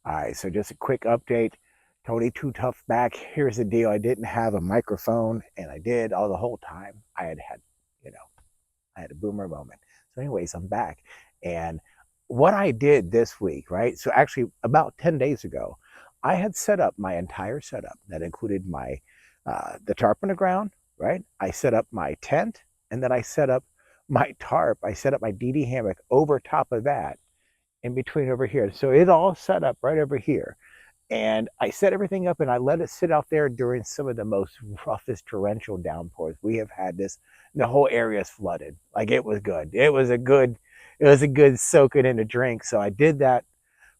All right, so just a quick update. Tony Too Tough back. Here's the deal. I didn't have a microphone, and I did all the whole time. You know, I had a boomer moment. So, anyways, I'm back. And what I did this week, right? So, actually, about 10 days ago, I had set up my entire setup that included my the tarp on the ground, right? I set up my tent, and then I set up my tarp. I set up my DD hammock over top of that, in between over here. So it all set up right over here. And I set everything up and I let it sit out there during some of the most roughest torrential downpours we have had. The whole area is flooded. Like, it was good. It was a good soaking in a drink. So I did that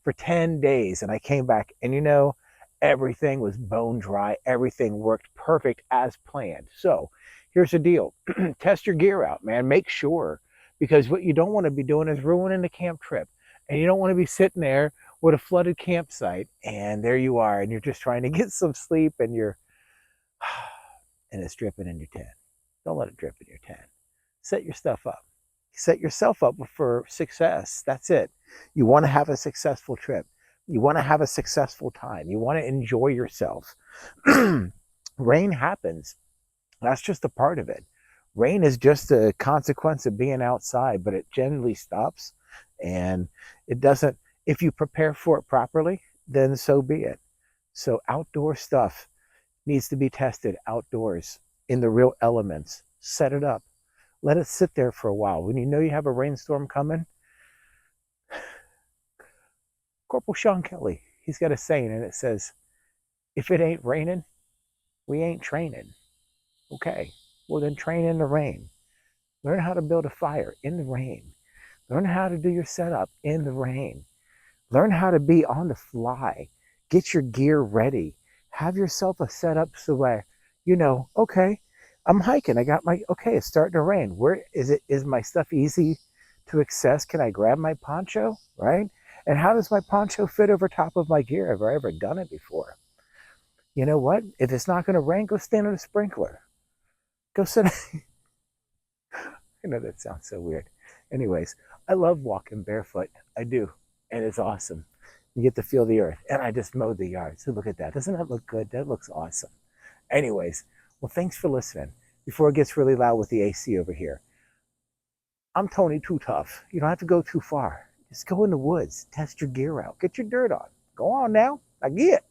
for 10 days and I came back and everything was bone dry. Everything worked perfect as planned. So here's the deal. Test your gear out, man. Make sure, because what you don't want to be doing is ruining the camp trip. And you don't want to be sitting there with a flooded campsite and there you are and you're just trying to get some sleep and and it's dripping in your tent. Don't let it drip in your tent. Set your stuff up. Set yourself up for success. That's it. You want to have a successful trip. You want to have a successful time. You want to enjoy yourself. Rain happens. That's just a part of it. Rain is just a consequence of being outside, but it generally stops and it doesn't. If you prepare for it properly, then so be it. So outdoor stuff needs to be tested outdoors in the real elements. Set it up. Let it sit there for a while. When you know you have a rainstorm coming, Corporal Sean Kelly, he's got a saying and it says, if it ain't raining, we ain't training. Okay, well then train in the rain. Learn how to build a fire in the rain. Learn how to do your setup in the rain. Learn how to be on the fly. Get your gear ready. Have yourself a setup so where, okay, I'm hiking. Okay, it's starting to rain. Where is it? Is my stuff easy to access? Can I grab my poncho, right? And how does my poncho fit over top of my gear? Have I ever done it before? You know what? If it's not going to rain, go stand on a sprinkler. Go sit. I know that sounds so weird. Anyways, I love walking barefoot. I do. And it's awesome. You get to feel the earth. And I just mowed the yard. So look at that. Doesn't that look good? That looks awesome. Anyways, well, thanks for listening. Before it gets really loud with the AC over here, I'm Tony Too Tough. You don't have to go too far. Just go in the woods. Test your gear out. Get your dirt on. Go on now. I get it.